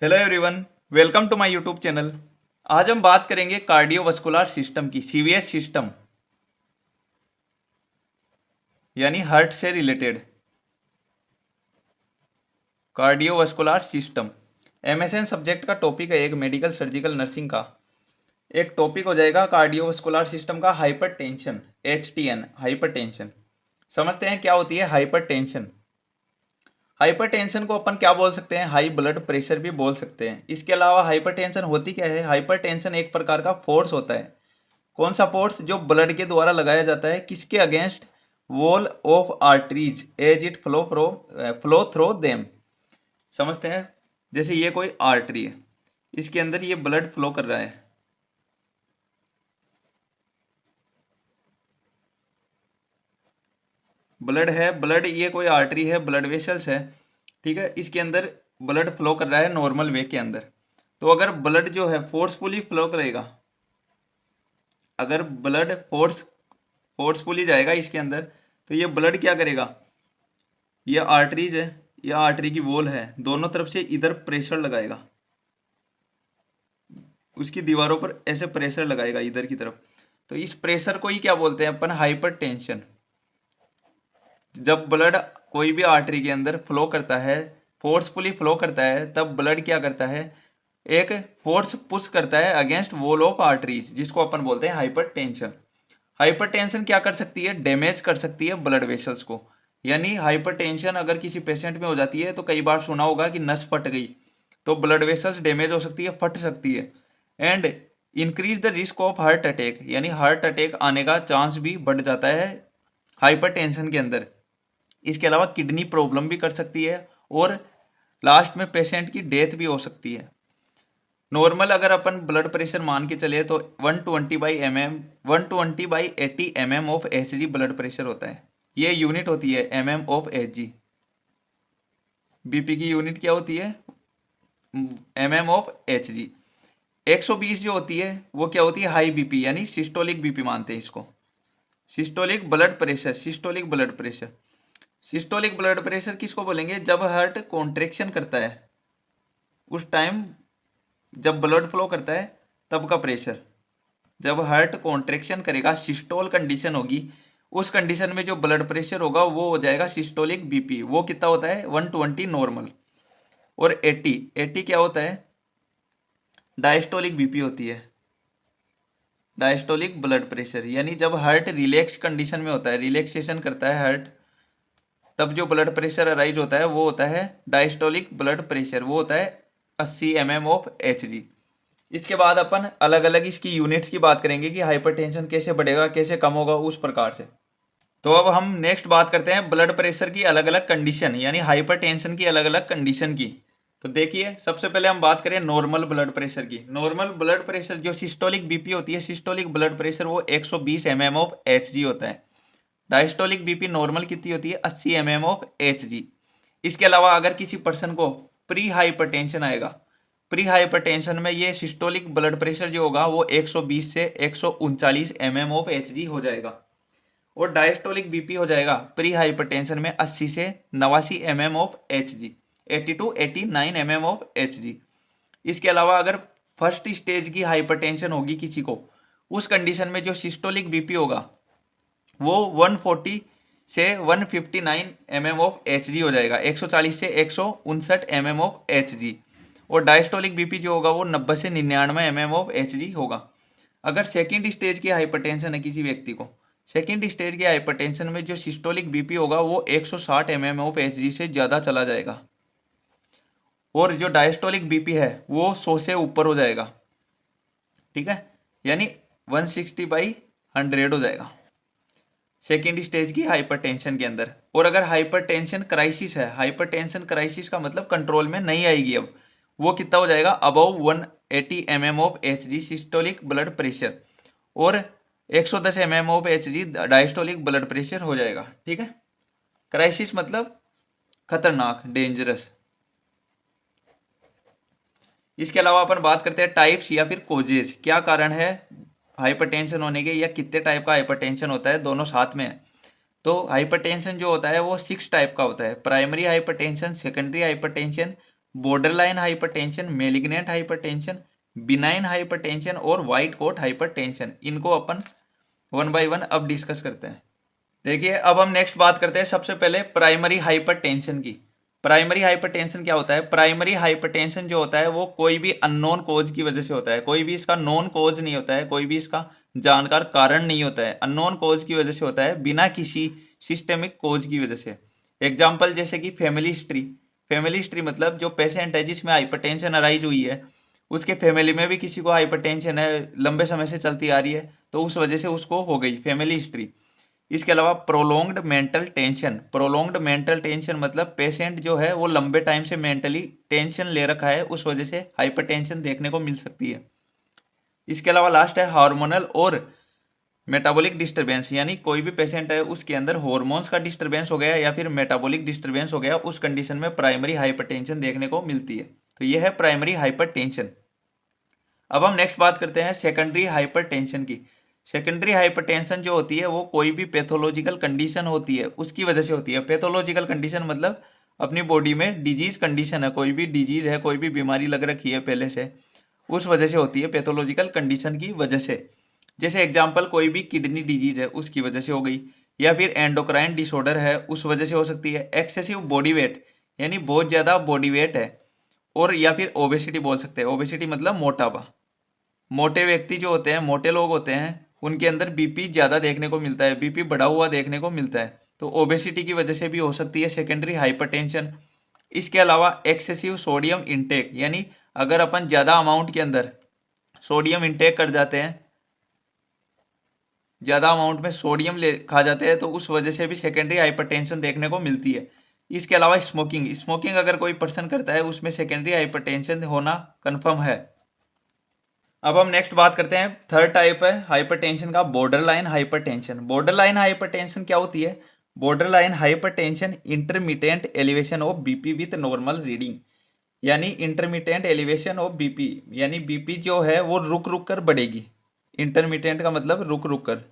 Hello everyone, welcome to my YouTube channel. आज हम बात करेंगे कार्डियोवास्कुलर सिस्टम की, सीवीएस सिस्टम, यानी हार्ट से related cardiovascular system. MSN subject का टॉपिक है, एक मेडिकल सर्जिकल नर्सिंग का एक टॉपिक हो जाएगा कार्डियोवास्कुलर सिस्टम का हाइपरटेंशन, एचटीएन, हाइपरटेंशन। समझते हैं क्या होती है हाइपरटेंशन। हाइपरटेंशन को अपन क्या बोल सकते हैं, हाई ब्लड प्रेशर भी बोल सकते हैं। इसके अलावा हाइपरटेंशन होती क्या है, हाइपरटेंशन एक प्रकार का फोर्स होता है। कौन सा फोर्स, जो ब्लड के द्वारा लगाया जाता है, किसके against, wall of arteries as it flow through them. समझते हैं, जैसे ये कोई आर्टरी है, इसके अंदर ये ब्लड फ्लो कर रहा है, ब्लड है, ब्लड, ये कोई आर्टरी है, ब्लड वेसल्स है, ठीक है। इसके अंदर ब्लड फ्लो कर रहा है नॉर्मल वे के अंदर। तो अगर ब्लड जो है फोर्सफुली फ्लो करेगा, अगर ब्लड फोर्सफुली जाएगा इसके अंदर, तो ये ब्लड क्या करेगा, ये आर्टरीज है, ये आर्टरी की वॉल है, दोनों तरफ से इधर प्रेशर लगाएगा, उसकी दीवारों पर ऐसे प्रेशर लगाएगा इधर की तरफ। तो इस प्रेशर को ही क्या बोलते हैं अपन, हाइपर टेंशन। जब ब्लड कोई भी आर्टरी के अंदर फ्लो करता है, फोर्सफुली फ्लो करता है, तब ब्लड क्या करता है, एक फोर्स पुश करता है अगेंस्ट वॉल ऑफ आर्टरीज, जिसको अपन बोलते हैं हाइपर टेंशन। हाइपरटेंशन क्या कर सकती है, डैमेज कर सकती है ब्लड वेसल्स को। यानी हाइपरटेंशन अगर किसी पेशेंट में हो जाती है, तो कई बार सुना होगा कि नस फट गई, तो ब्लड वेसल्स डैमेज हो सकती है, फट सकती है। And increase the risk of heart attack, यानी हार्ट अटैक आने का चांस भी बढ़ जाता है हाइपरटेंशन के अंदर। इसके अलावा किडनी प्रॉब्लम भी कर सकती है, और लास्ट में पेशेंट की डेथ भी हो सकती है। नॉर्मल अगर अपन ब्लड प्रेशर मान के चले तो 120/80 of H ji blood pressure होता है। ये यूनिट होती है ऑफ एच जी। बीपी की यूनिट क्या होती है, ऑफ एच जी। 120 जो होती है वो क्या होती है, हाई बीपी, यानी सिस्टोलिक बीपी मानते हैं इसको। Systolic blood pressure, systolic blood pressure, systolic blood pressure किसको बोलेंगे, जब हार्ट कॉन्ट्रेक्शन करता है उस टाइम, जब ब्लड फ्लो करता है तब का प्रेशर। जब हार्ट कॉन्ट्रेक्शन करेगा, सिस्टोल कंडीशन होगी, उस कंडीशन में जो ब्लड प्रेशर होगा वो हो जाएगा सिस्टोलिक बीपी। वो कितना होता है, 120 नॉर्मल। और 80, 80 क्या होता है, डायस्टोलिक बीपी होती है, डायस्टोलिक ब्लड प्रेशर। यानी जब हार्ट रिलैक्स कंडीशन में होता है, रिलैक्सेशन करता है हार्ट, तब जो ब्लड प्रेशर अराइज होता है वो होता है डायस्टोलिक ब्लड प्रेशर, वो होता है 80 ऑफ एच जी। इसके बाद अपन अलग अलग इसकी यूनिट्स की बात करेंगे कि हाइपरटेंशन कैसे बढ़ेगा, कैसे कम होगा, उस प्रकार से। तो अब हम नेक्स्ट बात करते हैं ब्लड प्रेशर की अलग अलग कंडीशन, यानी हाइपरटेंशन की अलग अलग कंडीशन की। तो देखिए, सबसे पहले हम बात करें नॉर्मल ब्लड प्रेशर की। नॉर्मल ब्लड प्रेशर जो सिस्टोलिक बीपी होती है, सिस्टोलिक ब्लड प्रेशर वो 120 ऑफ एच जी होता है। डायस्टोलिक बीपी नॉर्मल कितनी होती है, 80 ऑफ एच जी। इसके अलावा अगर किसी पर्सन को प्री हाइपरटेंशन आएगा, प्री हाइपरटेंशन में ये सिस्टोलिक ब्लड प्रेशर जो होगा वो 120 से 139 ऑफ एच जी हो जाएगा। और डायस्टोलिक बीपी हो जाएगा प्री हाइपरटेंशन में 80 से 89 of H G, 80 to 89 of H G. इसके अलावा अगर फर्स्ट स्टेज की हाइपरटेंशन होगी किसी को, उस कंडीशन में जो सिस्टोलिक बीपी होगा वो 140 से 159 ऑफ एच जी हो जाएगा, 140 से 159 ऑफ एच जी। और डायस्टोलिक बीपी जो होगा वो 90 से 99 ऑफ एच जी होगा। अगर सेकेंड स्टेज की हाइपरटेंशन है किसी व्यक्ति को, सेकेंड स्टेज की हाइपरटेंशन में जो सिस्टोलिक बीपी होगा वो 160 ऑफ एच जी से ज़्यादा चला जाएगा, और जो डायस्टोलिक बीपी है वो 100 से ऊपर हो जाएगा, ठीक है, यानी 160/100 हो जाएगा सेकेंड स्टेज की हाइपरटेंशन के अंदर। और अगर हाइपरटेंशन क्राइसिस है, हाइपरटेंशन क्राइसिस का मतलब कंट्रोल में नहीं आएगी, अब वो कितना हो जाएगा, above 180 of H ji systolic blood pressure, और 110 of H ji diastolic blood pressure हो जाएगा, ठीक है। क्राइसिस मतलब खतरनाक, डेंजरस। इसके अलावा अपन बात करते हैं टाइप्स या फिर कोजेज, क्या कारण है हाइपरटेंशन होने के, या कितने टाइप का हाइपरटेंशन होता है, दोनों साथ में है। तो हाइपरटेंशन जो होता है वो 6 टाइप का होता है, primary hypertension, secondary hypertension, borderline hypertension, malignant hypertension, benign hypertension और व्हाइट कोट हाइपरटेंशन। इनको अपन वन बाय वन अब डिस्कस करते हैं। देखिए अब हम नेक्स्ट बात करते हैं सबसे पहले प्राइमरी हाइपरटेंशन की। प्राइमरी हाइपरटेंशन क्या होता है? प्राइमरी हाइपरटेंशन जो होता है वो कोई भी अननोन कोज की वजह से होता है, कोई भी इसका नोन कोज नहीं होता है, कोई भी इसका जानकार कारण नहीं होता है, अननोन कोज की वजह से होता है, बिना किसी सिस्टेमिक कोज की वजह से। एग्जाम्पल जैसे कि फैमिली हिस्ट्री। फैमिली हिस्ट्री मतलब जो पेशेंट है जिसमें हाइपरटेंशन अराइज हुई है, उसके फैमिली में भी किसी को हाइपरटेंशन है, लंबे समय से चलती आ रही है, तो उस वजह से उसको हो गई फैमिली हिस्ट्री। इसके अलावा prolonged mental tension. Prolonged mental tension मतलब पेशेंट जो है वो लंबे टाइम से मेंटली टेंशन ले रखा है, उस वजह से हाइपरटेंशन देखने को मिल सकती है। इसके अलावा लास्ट है हार्मोनल और मेटाबॉलिक डिस्टरबेंस, यानी कोई भी पेशेंट है उसके अंदर हॉर्मोन्स का डिस्टरबेंस हो गया या फिर मेटाबॉलिक डिस्टरबेंस हो गया, उस कंडीशन में प्राइमरी हाइपरटेंशन देखने को मिलती है। तो यह है प्राइमरी हाइपरटेंशन। अब हम नेक्स्ट बात करते हैं सेकेंडरी हाइपरटेंशन की। सेकेंडरी हाइपरटेंशन जो होती है वो कोई भी पैथोलॉजिकल कंडीशन होती है उसकी वजह से होती है। पैथोलॉजिकल कंडीशन मतलब अपनी बॉडी में डिजीज कंडीशन है, कोई भी डिजीज है, कोई भी बीमारी लग रखी है पहले से, उस वजह से होती है, पैथोलॉजिकल कंडीशन की वजह से। जैसे एग्जाम्पल कोई भी किडनी डिजीज है उसकी वजह से हो गई, या फिर एंडोक्राइन डिसऑर्डर है उस वजह से हो सकती है। एक्सेसिव बॉडी वेट यानी बहुत ज़्यादा बॉडी वेट है, और या फिर ओबेसिटी बोल सकते हैं। ओबेसिटी मतलब मोटापा। मोटे व्यक्ति जो होते हैं, मोटे लोग होते हैं, उनके अंदर बीपी ज़्यादा देखने को मिलता है, बीपी बढ़ा हुआ देखने को मिलता है, तो ओबेसिटी की वजह से भी हो सकती है सेकेंडरी हाइपरटेंशन। इसके अलावा एक्सेसिव सोडियम इंटेक, यानी अगर अपन ज़्यादा अमाउंट के अंदर सोडियम इंटेक कर जाते हैं, ज़्यादा अमाउंट में सोडियम ले खा जाते हैं, तो उस वजह से भी सेकेंडरी हाइपरटेंशन देखने को मिलती है। इसके अलावा स्मोकिंग, स्मोकिंग अगर कोई पर्सन करता है उसमें सेकेंडरी हाइपरटेंशन होना कन्फर्म है। अब हम नेक्स्ट बात करते हैं, थर्ड टाइप है हाइपरटेंशन का, border line hypertension. Border line hypertension क्या होती है? Border line hypertension intermittent elevation of BP with normal reading, यानी इंटरमिटेंट एलिवेशन ऑफ बीपी, यानी बीपी जो है वो रुक रुक कर बढ़ेगी। इंटरमिटेंट का मतलब रुक रुक कर।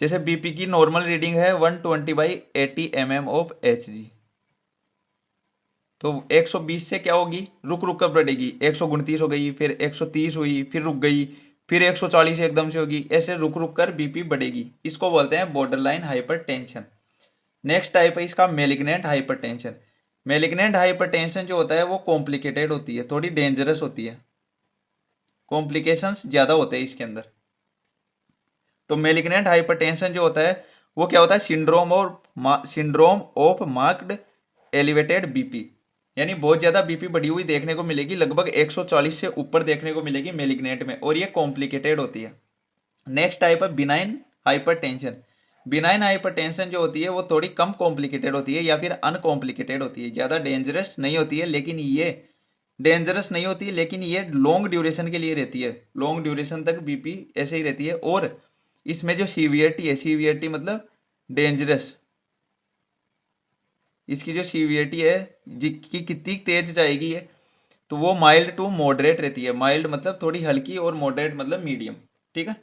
जैसे बीपी की नॉर्मल रीडिंग है 120/80 mm ऑफ Hg, तो 120 से क्या होगी? रुक रुक कर बढ़ेगी। 129 हो गई, फिर 130 हुई, फिर रुक गई, फिर 140 एकदम से होगी, ऐसे रुक रुक कर बीपी बढ़ेगी। इसको बोलते हैं border line hypertension. Next type है इसका मेलिग्नेंट हाइपरटेंशन। मेलिग्नेंट हाइपरटेंशन जो होता है वो कॉम्प्लिकेटेड होती है, थोड़ी डेंजरस होती है, कॉम्प्लिकेशंस ज़्यादा होते हैं इसके अंदर। तो मेलिग्नेंट हाइपरटेंशन जो होता है वो क्या होता है? Syndrome of marked elevated BP, यानी बहुत ज़्यादा बीपी बढ़ी हुई देखने को मिलेगी, लगभग 140 से ऊपर देखने को मिलेगी मेलिग्नेंट में, और ये कॉम्प्लिकेटेड होती है। नेक्स्ट टाइप है बिनाइन हाइपरटेंशन। बिनाइन हाइपरटेंशन जो होती है वो थोड़ी कम कॉम्प्लिकेटेड होती है या फिर अनकॉम्प्लिकेटेड होती है, ज़्यादा डेंजरस नहीं होती है, लेकिन ये लॉन्ग ड्यूरेशन के लिए रहती है, लॉन्ग ड्यूरेशन तक बीपी ऐसे ही रहती है। और इसमें जो सीवियरिटी है, सीवियरिटी मतलब डेंजरस, इसकी जो सीवियरिटी है कि कितनी तेज जाएगी है, तो वो माइल्ड टू मॉडरेट रहती है। माइल्ड मतलब थोड़ी हल्की और मॉडरेट मतलब मीडियम, ठीक है।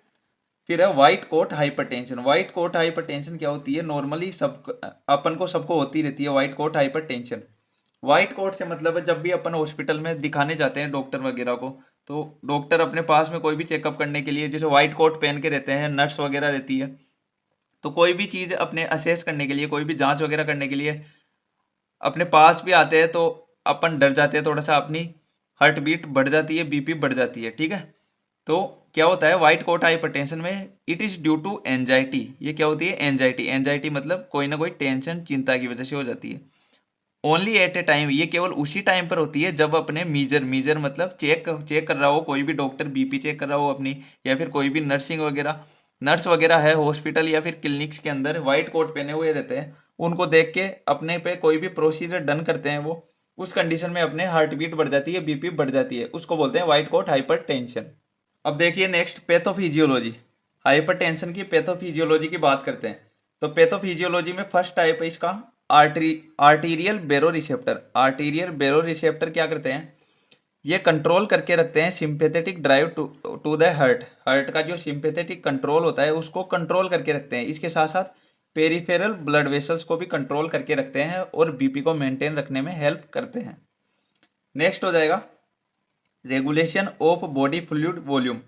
फिर है white coat hypertension. White coat hypertension क्या होती है? नॉर्मली सबको होती रहती है white coat hypertension. White coat से मतलब है जब भी अपन हॉस्पिटल में दिखाने जाते हैं डॉक्टर वगैरह को, तो डॉक्टर अपने पास में कोई भी चेकअप करने के लिए जैसे व्हाइट कोट पहन के रहते हैं, नर्स वगैरह रहती है, तो कोई भी चीज़ अपने असेस करने के लिए, कोई भी जांच वगैरह करने के लिए अपने पास भी आते हैं, तो अपन डर जाते हैं थोड़ा सा, अपनी हार्ट बीट बढ़ जाती है, बीपी बढ़ जाती है, ठीक है। तो क्या होता है व्हाइट कोट हाइपरटेंशन में? It is due to anxiety. ये क्या होती है? एंजाइटी। एंजाइटी मतलब कोई ना कोई टेंशन, चिंता की वजह से हो जाती है। ओनली एट ए टाइम, ये केवल उसी टाइम पर होती है जब अपने मीजर मतलब चेक कर रहा हो, कोई भी डॉक्टर बीपी चेक कर रहा हो अपनी, या फिर कोई भी नर्स वगैरह है हॉस्पिटल या फिर क्लिनिक्स के अंदर, व्हाइट कोट पहने हुए रहते हैं, उनको देख के अपने पे कोई भी प्रोसीजर डन करते हैं, वो उस कंडीशन में अपने हार्ट बीट बढ़ जाती है, बीपी बढ़ जाती है, उसको बोलते हैं व्हाइट कोट हाइपरटेंशन। अब देखिए नेक्स्ट पैथोफिजियोलॉजी। हाइपरटेंशन की पैथोफिजियोलॉजी की बात करते हैं। तो पैथोफिजियोलॉजी में फर्स्ट टाइप है इसका आर्टीरियल बेरो रिसेप्टर। आर्टीरियल बेरो रिसेप्टर क्या करते हैं? ये कंट्रोल करके रखते हैं sympathetic drive to the heart. Heart का जो सिंपैथेटिक कंट्रोल होता है उसको कंट्रोल करके रखते हैं। इसके साथ साथ पेरिफेरल ब्लड वेसल्स को भी कंट्रोल करके रखते हैं और बीपी को मेंटेन रखने में हेल्प करते हैं। नेक्स्ट हो जाएगा regulation of body fluid volume.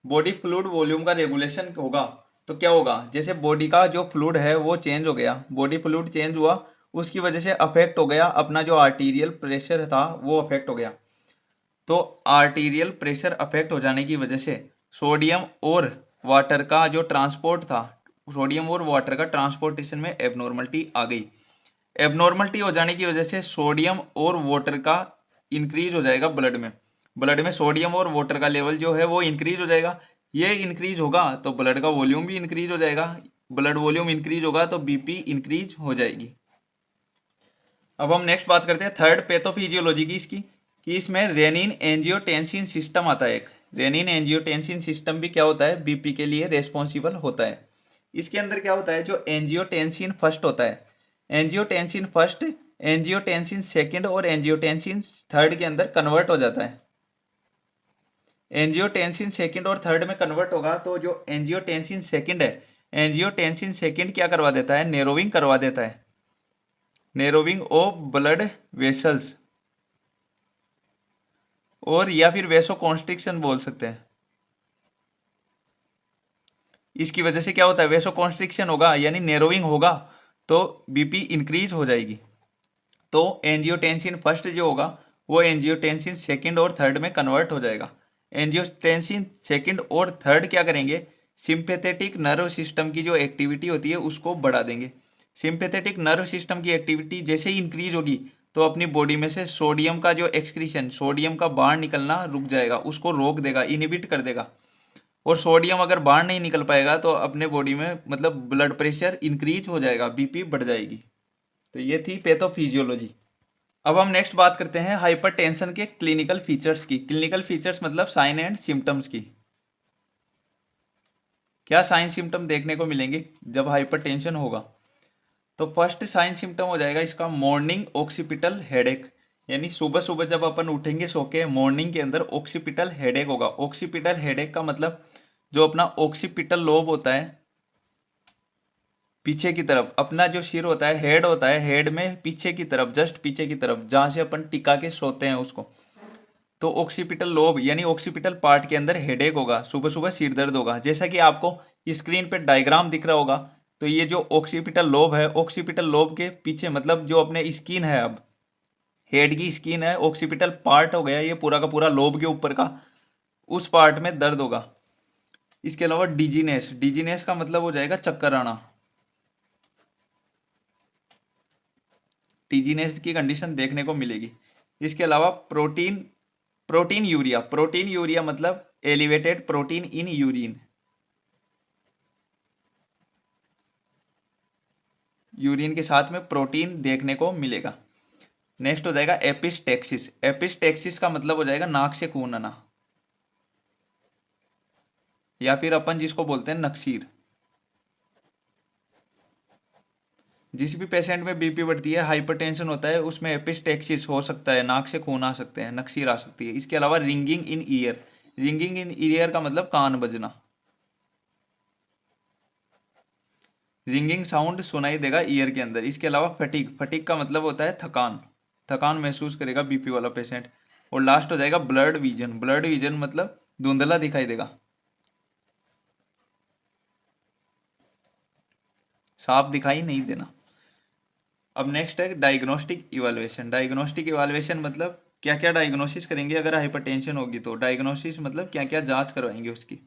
Body fluid volume का रेगुलेशन होगा तो क्या होगा, जैसे बॉडी का जो फ्लूइड है वो चेंज हो गया, बॉडी फ्लूइड चेंज हुआ, उसकी वजह से अफेक्ट हो गया अपना जो आर्टीरियल प्रेशर था वो अफेक्ट हो गया। तो आर्टीरियल प्रेशर अफेक्ट हो जाने की वजह से सोडियम और वाटर का जो ट्रांसपोर्ट था, सोडियम और वाटर का ट्रांसपोर्टेशन में एबनॉर्मलिटी आ गई। एबनॉर्मलिटी हो जाने की वजह से सोडियम और वाटर का इंक्रीज हो जाएगा ब्लड में सोडियम और वाटर का लेवल जो है वो इंक्रीज हो जाएगा। ये इंक्रीज होगा तो ब्लड का वॉल्यूम भी इंक्रीज हो जाएगा, ब्लड वॉल्यूम इंक्रीज होगा तो बीपी इंक्रीज हो जाएगी। अब हम नेक्स्ट बात करते हैं थर्ड पैथोफिजियोलॉजी की इसकी, कि इसमें रेनिन एंजियोटेंसिन सिस्टम आता है एक। रेनिन एंजियोटेंसिन सिस्टम भी क्या होता है, बीपी के लिए रेस्पॉन्सिबल होता है। इसके अंदर क्या होता है, जो एंजियोटेंसिन फर्स्ट होता है, एंजियोटेंसिन फर्स्ट, एंजियोटेंसिन सेकंड और एंजियोटेंसिन थर्ड के अंदर कन्वर्ट हो जाता है। एंजियोटेंसिन सेकंड और थर्ड में कन्वर्ट होगा तो जो एंजियोटेंसिन सेकंड है, एंजियोटेंसिन सेकंड क्या करवा देता है, नैरोविंग करवा देता है, नैरोविंग ऑफ ब्लड वेसल्स, और या फिर वेसोकॉन्स्ट्रिक्शन बोल सकते हैं। इसकी वजह से क्या होता है, वेसोकॉन्स्ट्रिक्शन होगा यानी नैरोविंग होगा तो बीपी इंक्रीज हो जाएगी। तो एंजियोटेंसिन फर्स्ट जो होगा वो एंजियोटेंसिन सेकंड और थर्ड में कन्वर्ट हो जाएगा। एंजियोटेंसिन सेकंड और थर्ड क्या करेंगे, सिंपैथेटिक नर्व सिस्टम की जो एक्टिविटी होती है उसको बढ़ा देंगे। सिंपैथेटिक नर्व सिस्टम की एक्टिविटी जैसे ही इंक्रीज होगी तो अपनी बॉडी में से सोडियम का जो एक्सक्रीशन, सोडियम का बाहर निकलना रुक जाएगा, उसको रोक देगा, इनहिबिट कर देगा। और सोडियम अगर बाहर नहीं निकल पाएगा तो अपने बॉडी में मतलब ब्लड प्रेशर इंक्रीज हो जाएगा, बीपी बढ़ जाएगी। तो ये थी पैथोफिजियोलॉजी। अब हम नेक्स्ट बात करते हैं हाइपरटेंशन के क्लिनिकल फीचर्स की। क्लिनिकल फीचर्स मतलब साइन एंड सिम्टम्स की। क्या साइन सिम्टम देखने को मिलेंगे जब हाइपरटेंशन होगा, तो फर्स्ट साइन सिम्टम हो जाएगा इसका मॉर्निंग ऑक्सीपिटल हेडेक, यानी सुबह सुबह जब अपन उठेंगे सो के मॉर्निंग के अंदर ऑक्सीपिटल हेडेक होगा। ऑक्सीपिटल हेडेक का मतलब जो अपना ऑक्सीपिटल लोब होता है पीछे की तरफ, अपना जो सिर होता है, हेड होता है, हेड में पीछे की तरफ, जस्ट पीछे की तरफ जहां से अपन टिका के सोते हैं उसको, तो ऑक्सीपिटल लोब यानी ऑक्सीपिटल पार्ट के अंदर हेडेक होगा, सुबह सुबह सिर दर्द होगा। जैसा कि आपको स्क्रीन पे डायग्राम दिख रहा होगा, तो ये जो ऑक्सीपिटल लोब है, ऑक्सीपिटल लोब के पीछे मतलब जो अपने स्किन है, अब हेड की स्किन है, ऑक्सीपिटल पार्ट हो गया ये पूरा का पूरा लोब के ऊपर का, उस पार्ट में दर्द होगा। इसके अलावा डिजीनेस, डिजीनेस का मतलब हो जाएगा चक्कर आना, डिजीनेस की कंडीशन देखने को मिलेगी। इसके अलावा प्रोटीन यूरिया मतलब elevated protein in urine, urine के साथ में प्रोटीन देखने को मिलेगा। नेक्स्ट हो जाएगा एपिस्टेक्सिस, एपिस्टेक्सिस का मतलब हो जाएगा नाक से खून आना, या फिर अपन जिसको बोलते हैं नक्सीर। जिस भी पेशेंट में बीपी बढ़ती है, हाइपरटेंशन होता है, उसमें एपिस्टेक्सिस हो सकता है, नाक से खून आ सकते हैं, नक्सीर आ सकती है। इसके अलावा रिंगिंग इन ईयर, रिंगिंग इन ईयर का मतलब कान बजना, रिंगिंग साउंड सुनाई देगा ईयर के अंदर। इसके अलावा फटीग, फटीग का मतलब होता है थकान, थकान महसूस करेगा बीपी वाला पेशेंट। और लास्ट हो जाएगा ब्लड विजन, ब्लड विजन मतलब धुंधला दिखाई देगा, साफ दिखाई नहीं देना। अब नेक्स्ट है डायग्नोस्टिक इवैल्यूएशन। डायग्नोस्टिक इवैल्यूएशन मतलब क्या क्या डायग्नोसिस करेंगे अगर हाइपरटेंशन होगी, तो डायग्नोसिस मतलब क्या क्या जांच करवाएंगे उसकी।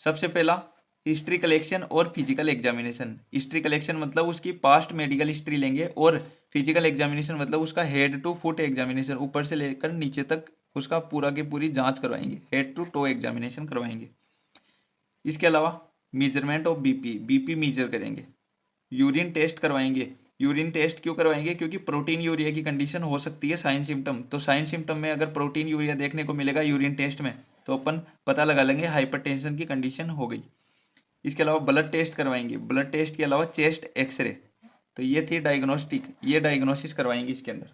सबसे पहला हिस्ट्री कलेक्शन और फिजिकल एग्जामिनेशन। हिस्ट्री कलेक्शन मतलब उसकी पास्ट मेडिकल हिस्ट्री लेंगे, और फिजिकल एग्जामिनेशन मतलब उसका हेड टू फुट एग्जामिनेशन, ऊपर से लेकर नीचे तक उसका पूरा की पूरी जांच करवाएंगे, हेड टू टो एग्जामिनेशन करवाएंगे। इसके अलावा measurement of BP, BP measure करेंगे। यूरिन टेस्ट करवाएंगे। यूरिन टेस्ट क्यों करवाएंगे, क्योंकि प्रोटीन यूरिया की कंडीशन हो सकती है साइन सिम्टम, तो साइन सिम्टम में अगर प्रोटीन यूरिया देखने को मिलेगा यूरिन टेस्ट में तो अपन पता लगा लेंगे हाइपरटेंशन की कंडीशन हो गई। इसके अलावा ब्लड टेस्ट करवाएंगे, ब्लड टेस्ट के अलावा चेस्ट एक्सरे। तो ये थी डायग्नोस्टिक, ये डायग्नोसिस करवाएंगे इसके अंदर।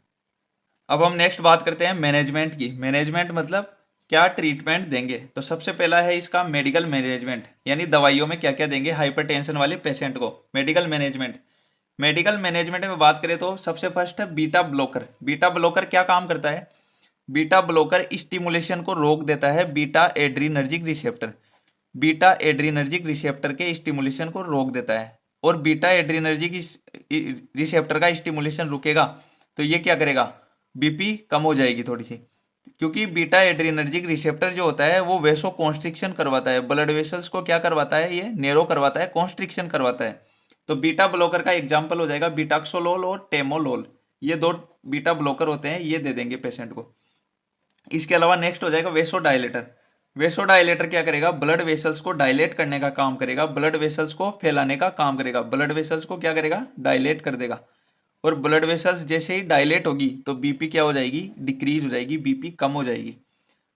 अब हम नेक्स्ट बात करते हैं मैनेजमेंट की। मैनेजमेंट मतलब क्या ट्रीटमेंट देंगे। तो सबसे पहला है इसका मेडिकल मैनेजमेंट, यानी दवाइयों में क्या क्या देंगे हाइपरटेंशन वाले पेशेंट को। मेडिकल मैनेजमेंट, मेडिकल मैनेजमेंट में बात करें तो सबसे फर्स्ट है बीटा ब्लॉकर। बीटा ब्लॉकर क्या काम करता है, बीटा ब्लॉकर स्टिमुलेशन को रोक देता है beta adrenergic receptor, beta adrenergic receptor के स्टिमुलेशन को रोक देता है। और बीटा एड्रीनर्जिक रिसेप्टर का स्टिमुलेशन रुकेगा तो ये क्या करेगा, बीपी कम हो जाएगी थोड़ी सी, क्योंकि बीटा एड्रीनर्जिक रिसेप्टर जो होता है वो वेसो कॉन्स्ट्रिक्शन करवाता है, ब्लड वेसल्स को क्या करवाता है, ये नेरो करवाता है, कॉन्स्ट्रिक्शन करवाता है। तो बीटा ब्लॉकर का एग्जाम्पल हो जाएगा बीटाक्सोलोल और टेमोलोल, ये दो बीटा ब्लॉकर होते हैं, ये दे देंगे पेशेंट को। इसके अलावा नेक्स्ट हो जाएगा वेसो डायलेटर। वेसो डायलेटर क्या करेगा, ब्लड वेसल्स को डायलेट करने का काम करेगा, ब्लड वेसल्स को फैलाने का काम करेगा, ब्लड वेसल्स को क्या करेगा, डायलेट कर देगा। और ब्लड वेसल्स जैसे ही डायलेट होगी तो बीपी क्या हो जाएगी, डिक्रीज हो जाएगी, बीपी कम हो जाएगी।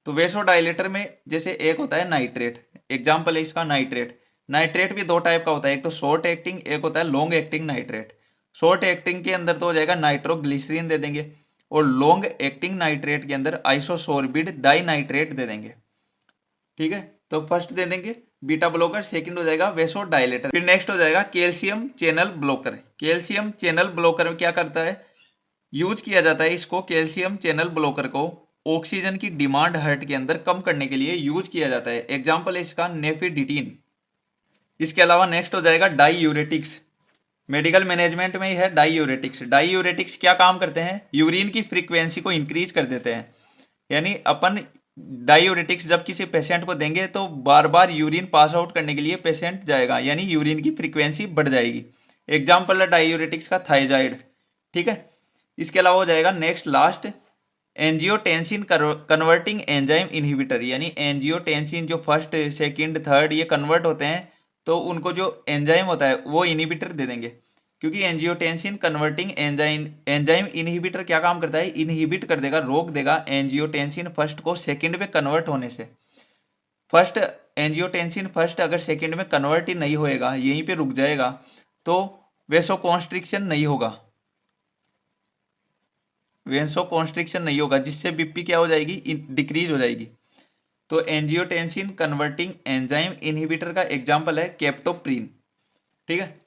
तो वेसो डायलेटर में जैसे एक होता है नाइट्रेट, एग्जाम्पल है इसका नाइट्रेट। नाइट्रेट भी दो टाइप का होता है, एक तो शॉर्ट एक्टिंग, एक होता है long acting nitrate. Short acting के अंदर तो हो जाएगा नाइट्रोग्लिसरीन दे देंगे, और लॉन्ग एक्टिंग नाइट्रेट के अंदर आइसोसोर्बिड डाइनाइट्रेट दे देंगे। ठीक है, तो फर्स्ट दे देंगे बीटा ब्लॉकर, सेकंड हो जाएगा वेसो डायलेटर। फिर नेक्स्ट हो जाएगा calcium channel blocker. Calcium channel blocker में क्या करता है, यूज किया जाता है इसको, कैल्शियम चैनल ब्लॉकर को ऑक्सीजन की डिमांड हार्ट के अंदर कम करने के लिए यूज किया जाता है। एग्जाम्पल है इसका नेफिडिटीन। इसके अलावा नेक्स्ट हो जाएगा डाईयूरेटिक्स। मेडिकल मैनेजमेंट में ही है डाईयूरेटिक्स। डाईयूरेटिक्स क्या काम करते हैं, यूरिन की फ्रीक्वेंसी को इंक्रीज कर देते हैं। यानी अपन डाईयूरेटिक्स जब किसी पेशेंट को देंगे तो बार बार यूरिन पास आउट करने के लिए पेशेंट जाएगा, यानी यूरिन की फ्रीक्वेंसी बढ़ जाएगी। एग्जाम्पल है डाईयूरेटिक्स का थाइजाइड। ठीक है, इसके अलावा हो जाएगा next last angiotensin converting enzyme inhibitor, यानी एंजियोटेंसिन जो फर्स्ट सेकंड थर्ड ये कन्वर्ट होते हैं, तो उनको जो एंजाइम होता है वो इनहिबिटर दे देंगे। क्योंकि एंजियोटेंसिन कन्वर्टिंग एंजाइम इनहिबिटर क्या काम करता है, इनहिबिट कर देगा, रोक देगा एंजियोटेंसिन फर्स्ट को सेकंड में कन्वर्ट होने से। फर्स्ट एंजियोटेंसिन फर्स्ट अगर सेकंड में कन्वर्ट ही नहीं होएगा, यहीं पे रुक जाएगा, तो वेसोकॉन्स्ट्रिक्शन नहीं होगा, वेसोकॉन्स्ट्रिक्शन नहीं होगा, जिससे बीपी क्या हो जाएगी, डिक्रीज हो जाएगी। तो एंजियोटेंसिन कन्वर्टिंग एंजाइम इनहिबिटर का एग्जांपल है केप्टोप्रीन। ठीक है,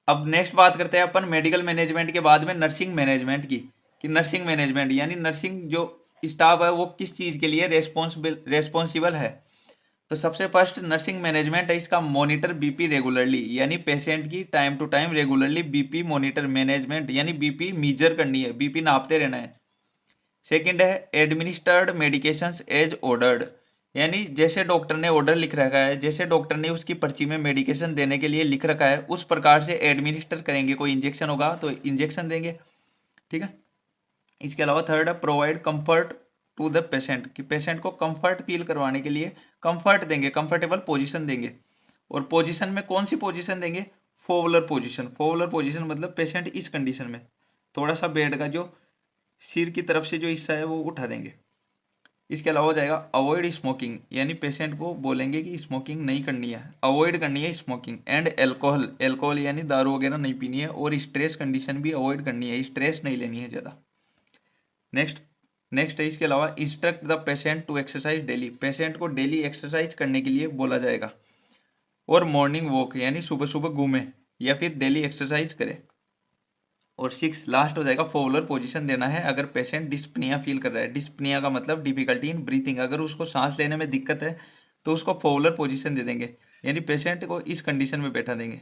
अब नेक्स्ट बात करते हैं अपन मेडिकल मैनेजमेंट के बाद में नर्सिंग मैनेजमेंट की, कि नर्सिंग मैनेजमेंट यानी नर्सिंग जो स्टाफ है वो किस चीज़ के लिए रेस्पॉन्सिबल है। तो सबसे फर्स्ट नर्सिंग मैनेजमेंट है इसका मॉनिटर बीपी रेगुलरली, यानी पेशेंट की time to time regularly BP monitor management, यानी बीपी मीजर करनी है, बीपी नापते रहना है। सेकंड है एडमिनिस्टर्ड मेडिकेशंस एज ऑर्डर्ड, यानी जैसे डॉक्टर ने ऑर्डर लिख रखा है, जैसे डॉक्टर ने उसकी पर्ची में मेडिकेशन देने के लिए लिख रखा है उस प्रकार से एडमिनिस्टर करेंगे। कोई इंजेक्शन होगा तो इंजेक्शन देंगे। ठीक है, इसके अलावा थर्ड है provide comfort to the patient, कि पेशेंट को कंफर्ट फील करवाने के लिए कंफर्ट देंगे, कंफर्टेबल पोजीशन देंगे। और पोजीशन में कौन सी पोजीशन देंगे, फोवलर पोजीशन। फोवलर पोजीशन मतलब पेशेंट इस कंडीशन में थोड़ा सा बेड का जो सिर की तरफ से जो हिस्सा है वो उठा देंगे। इसके अलावा हो जाएगा अवॉइड स्मोकिंग, यानी पेशेंट को बोलेंगे कि स्मोकिंग नहीं करनी है, अवॉइड करनी है स्मोकिंग। एंड एल्कोहल, एल्कोहल यानी दारू वगैरह नहीं पीनी है। और स्ट्रेस कंडीशन भी अवॉइड करनी है, स्ट्रेस नहीं लेनी है ज़्यादा। नेक्स्ट है इसके अलावा instruct the patient to exercise daily, patient को डेली एक्सरसाइज करने के लिए बोला जाएगा। और मॉर्निंग वॉक, यानी सुबह सुबह घूमे या फिर डेली एक्सरसाइज करे। और 6 लास्ट हो जाएगा फोवलर पोजीशन देना है अगर पेशेंट डिस्पनिया फील कर रहा है। डिस्पनिया का मतलब डिफिकल्टी इन ब्रीथिंग, अगर उसको सांस लेने में दिक्कत है तो उसको फोवलर पोजीशन दे देंगे, यानी पेशेंट को इस कंडीशन में बैठा देंगे।